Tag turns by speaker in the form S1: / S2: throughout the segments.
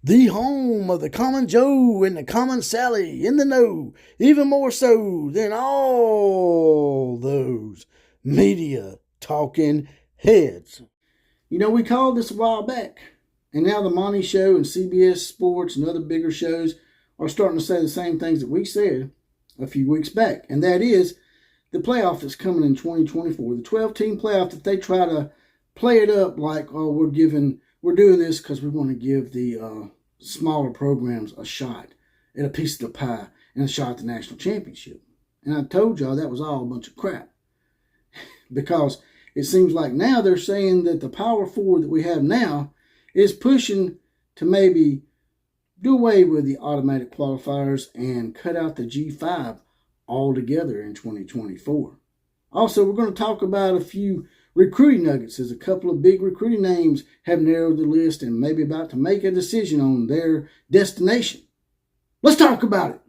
S1: The home of the common Joe and the common Sally in the know, even more so than all those media talking heads. You know, we called this a while back, and now the Monty Show and CBS Sports and other bigger shows are starting to say the same things that we said a few weeks back, and that is the playoff that's coming in 2024, the 12-team playoff that they try to play it up like, oh, we're doing this because we want to give the smaller programs a shot at a piece of the pie and a shot at the national championship. And I told y'all that was all a bunch of crap, because it seems like now they're saying that the Power Four that we have now is pushing to maybe do away with the automatic qualifiers and cut out the G-5 altogether in 2024. Also, we're going to talk about a few recruiting nuggets, as a couple of big recruiting names have narrowed the list and maybe about to make a decision on their destination. Let's talk about it.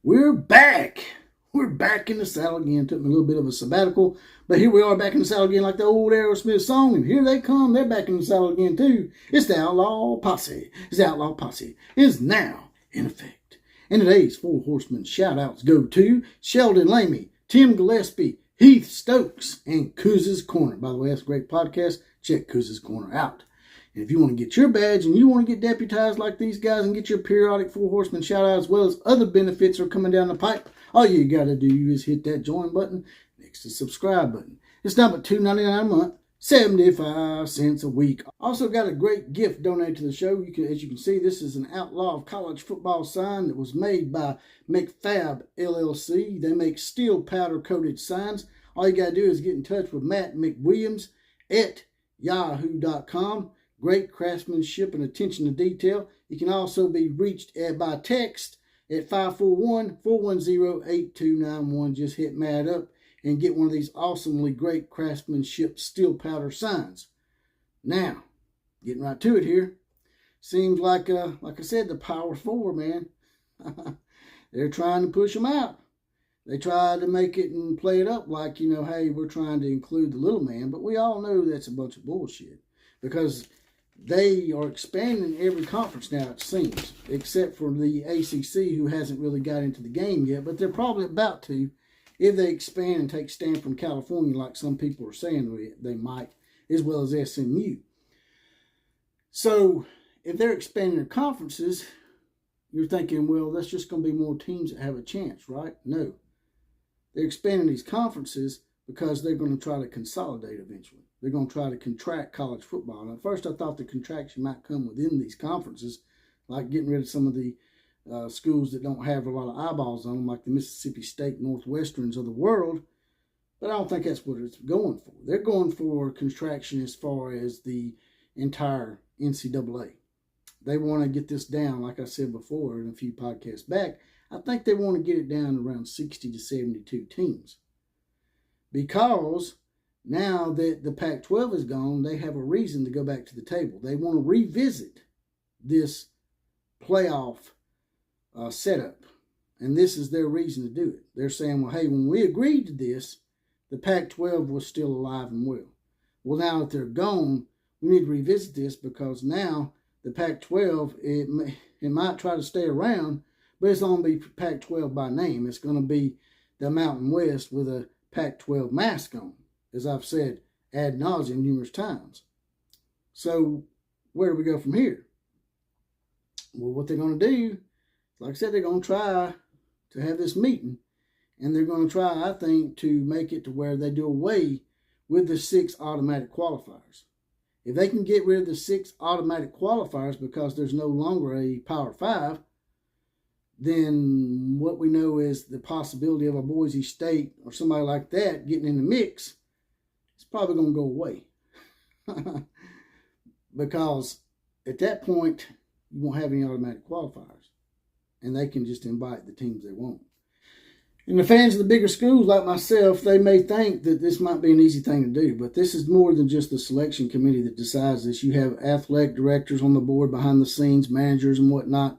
S1: We're back. We're back in the saddle again. Took me a little bit of a sabbatical, but here we are back in the saddle again, like the old Aerosmith song. And here they come. They're back in the saddle again too. It's the Outlaw Posse. The Outlaw Posse is now in effect. And today's Four Horsemen shout-outs go to Sheldon Lamy, Tim Gillespie, Heath Stokes, and Kuz's Corner. By the way, that's a great podcast. Check Kuz's Corner out. And if you want to get your badge and you want to get deputized like these guys and get your periodic Four Horsemen shout out, as well as other benefits are coming down the pipe, all you got to do is hit that join button next to the subscribe button. It's not but $2.99 a month, 75 cents a week. Also got a great gift donated to the show. As you can see, this is an Outlaw of College Football sign that was made by McFab LLC. They make steel powder coated signs. All you got to do is get in touch with Matt McWilliams at yahoo.com. Great craftsmanship and attention to detail. You can also be reached by text at 541-410-8291. Just hit Matt up and get one of these awesomely great craftsmanship steel powder signs. Now, getting right to it here. Seems like I said, the Power Four, man. They're trying to push them out. They tried to make it and play it up like, you know, hey, we're trying to include the little man. But we all know that's a bunch of bullshit, because they are expanding every conference now, it seems, except for the ACC, who hasn't really got into the game yet, but they're probably about to, if they expand and take stand from California, like some people are saying they might, as well as SMU. So if they're expanding their conferences, you're thinking, well, that's just going to be more teams that have a chance, right? No. They're expanding these conferences because they're going to try to consolidate eventually. They're going to try to contract college football. And at first, I thought the contraction might come within these conferences, like getting rid of some of the schools that don't have a lot of eyeballs on them, like the Mississippi State Northwesterns of the world. But I don't think that's what it's going for. They're going for contraction as far as the entire NCAA. They want to get this down, like I said before in a few podcasts back. I think they want to get it down to around 60 to 72 teams. Because now that the Pac-12 is gone, they have a reason to go back to the table. They want to revisit this playoff setup. And this is their reason to do it. They're saying, well, hey, when we agreed to this, the Pac-12 was still alive and well. Well, now that they're gone, we need to revisit this, because now the Pac-12, it might try to stay around, but it's going to be Pac-12 by name. It's going to be the Mountain West with a Pac-12 mask on, as I've said ad nauseum numerous times. So where do we go from here? Well, what they're going to do, like I said, they're going to try to have this meeting, and they're going to try, I think, to make it to where they do away with the 6 automatic qualifiers. If they can get rid of the 6 automatic qualifiers because there's no longer a Power 5, then what we know is the possibility of a Boise State or somebody like that getting in the mix is probably going to go away. Because at that point, you won't have any automatic qualifiers. And they can just invite the teams they want. And the fans of the bigger schools like myself, they may think that this might be an easy thing to do, but this is more than just the selection committee that decides this. You have athletic directors on the board, behind the scenes, managers and whatnot,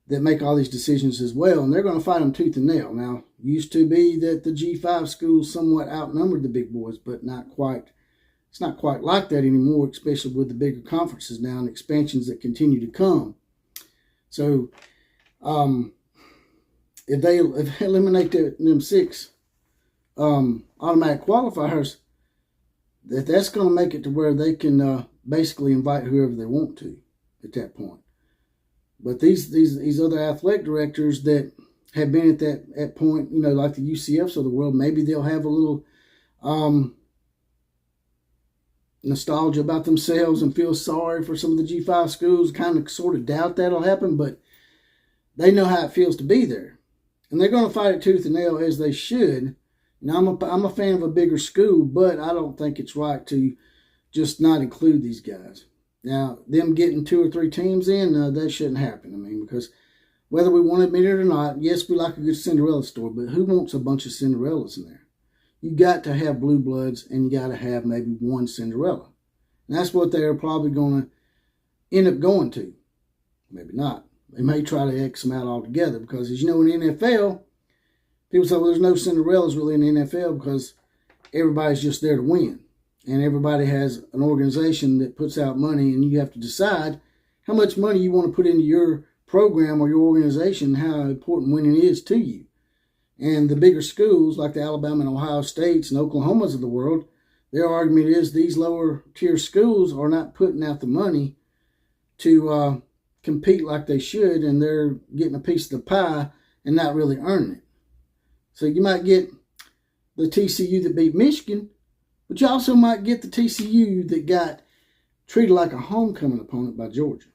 S1: that make all these decisions as well, and they're going to fight them tooth and nail. Now, it used to be that the G5 schools somewhat outnumbered the big boys, but not quite. It's not quite like that anymore, especially with the bigger conferences now and expansions that continue to come. So, if they eliminate them 6 automatic qualifiers, that's going to make it to where they can basically invite whoever they want to at that point. But these other athletic directors that have been at that point, you know, like the UCFs of the world, maybe they'll have a little nostalgia about themselves and feel sorry for some of the G5 schools. Kind of sort of doubt that'll happen, but they know how it feels to be there. And they're going to fight it tooth and nail, as they should. Now, I'm a fan of a bigger school, but I don't think it's right to just not include these guys. Now, them getting 2 or 3 teams in, that shouldn't happen. I mean, because whether we want to admit it or not, yes, we like a good Cinderella story, but who wants a bunch of Cinderellas in there? You got to have blue bloods, and you got to have maybe one Cinderella. And that's what they're probably going to end up going to. Maybe not. They may try to X them out altogether because, as you know, in the NFL, people say, well, there's no Cinderellas really in the NFL because everybody's just there to win. And everybody has an organization that puts out money, and you have to decide how much money you want to put into your program or your organization, how important winning is to you. And the bigger schools like the Alabama and Ohio States and Oklahomas of the world, their argument is these lower tier schools are not putting out the money to compete like they should, and they're getting a piece of the pie and not really earning it. So you might get the TCU that beat Michigan, but you also might get the TCU that got treated like a homecoming opponent by Georgia.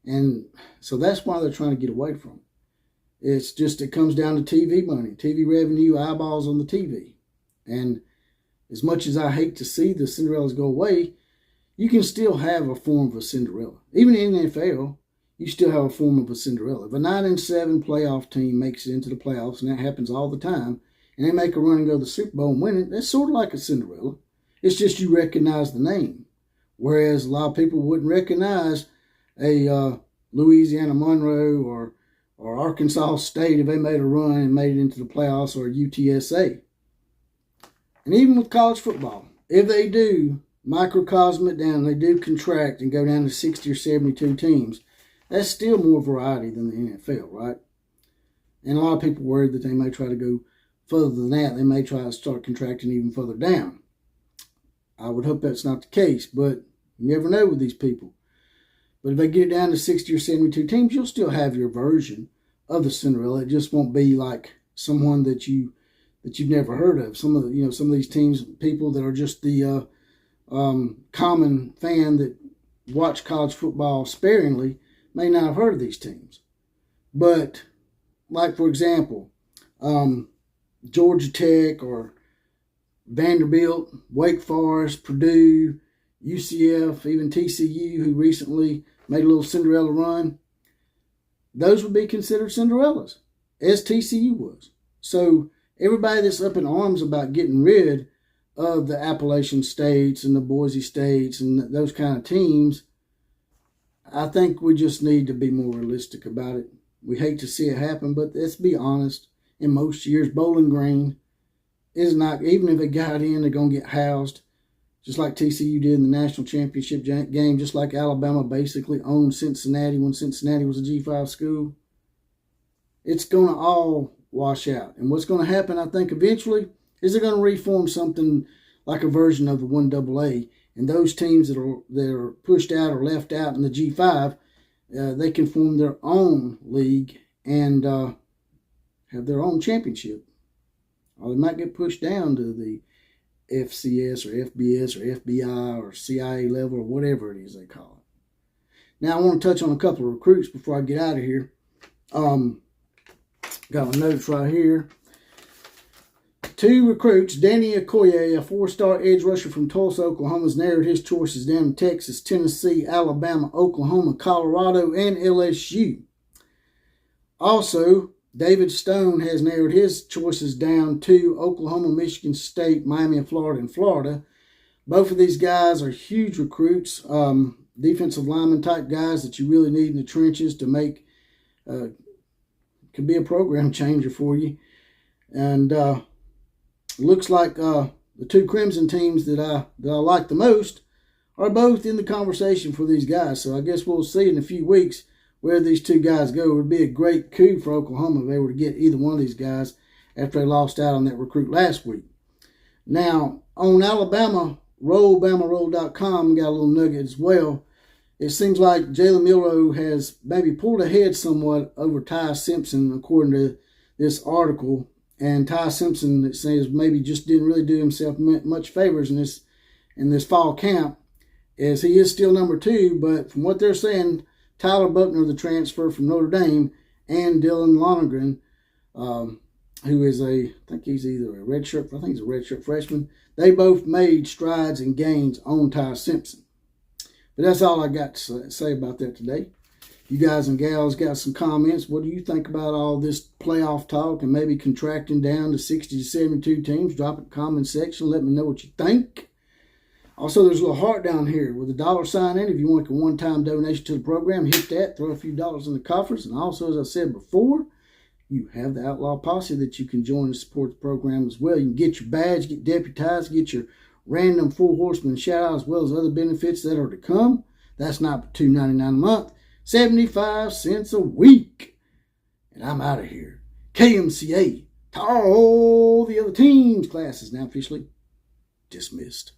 S1: And so that's why they're trying to get away from it. It's just, it comes down to TV money, TV revenue, eyeballs on the TV. And as much as I hate to see the Cinderellas go away, you can still have a form of a Cinderella. Even in the NFL, you still have a form of a Cinderella. If a 9-7 playoff team makes it into the playoffs, and that happens all the time, and they make a run and go to the Super Bowl and win it, that's sort of like a Cinderella. It's just you recognize the name. Whereas a lot of people wouldn't recognize a Louisiana Monroe or Arkansas State if they made a run and made it into the playoffs, or UTSA. And even with college football, if they do microcosm it down, they do contract and go down to 60 or 72 teams, that's still more variety than the NFL, right? And a lot of people worried that they may try to go further than that. They may try to start contracting even further down. I would hope that's not the case, but you never know with these people. But if they get it down to 60 or 72 teams, you'll still have your version of the Cinderella. It just won't be like someone that you've never heard of. Some of these teams, people that are just the common fan that watch college football sparingly, may not have heard of these teams. But, like, for example, Georgia Tech or Vanderbilt, Wake Forest, Purdue, UCF, even TCU, who recently made a little Cinderella run, those would be considered Cinderellas, as TCU was. So everybody that's up in arms about getting rid of the Appalachian States and the Boise States and those kind of teams, I think we just need to be more realistic about it. We hate to see it happen, but let's be honest. In most years, Bowling Green is not, even if they got in, they're going to get housed, just like TCU did in the national championship game, just like Alabama basically owned Cincinnati when Cincinnati was a G5 school. It's going to all wash out. And what's going to happen, I think, eventually, is they're going to reform something like a version of the 1AA. And those teams that are pushed out or left out in the G5, they can form their own league and have their own championship. Or they might get pushed down to the FCS or FBS or FBI or CIA level or whatever it is they call it. Now, I want to touch on a couple of recruits before I get out of here. Got my notes right here. 2 recruits. Danny Okoye, a 4-star edge rusher from Tulsa, Oklahoma, has narrowed his choices down to Texas, Tennessee, Alabama, Oklahoma, Colorado, and LSU. Also, David Stone has narrowed his choices down to Oklahoma, Michigan State, Miami, and Florida. Both of these guys are huge recruits, defensive lineman type guys that you really need in the trenches to make, could be a program changer for you. And looks like the 2 Crimson teams that I like the most are both in the conversation for these guys. So I guess we'll see in a few weeks where these 2 guys go. It would be a great coup for Oklahoma if they were to get either one of these guys after they lost out on that recruit last week. Now, on Alabama, BamaRoll.com got a little nugget as well. It seems like Jalen Milroe has maybe pulled ahead somewhat over Ty Simpson, according to this article. And Ty Simpson, it says, maybe just didn't really do himself much favors in this fall camp, as he is still number 2. But from what they're saying, Tyler Buckner, the transfer from Notre Dame, and Dylan Lonergan, who is I think he's a redshirt freshman. They both made strides and gains on Ty Simpson. But that's all I got to say about that today. You guys and gals got some comments. What do you think about all this playoff talk and maybe contracting down to 60 to 72 teams? Drop it in the comment section. Let me know what you think. Also, there's a little heart down here with a $sign in. If you want a one-time donation to the program, hit that. Throw a few dollars in the coffers. And also, as I said before, you have the Outlaw Posse that you can join and support the program as well. You can get your badge, get deputized, get your random Full Horseman shout-out, as well as other benefits that are to come. That's not but $2.99 a month, 75 cents a week. And I'm out of here. KMCA to all the other teams. Class is now officially dismissed.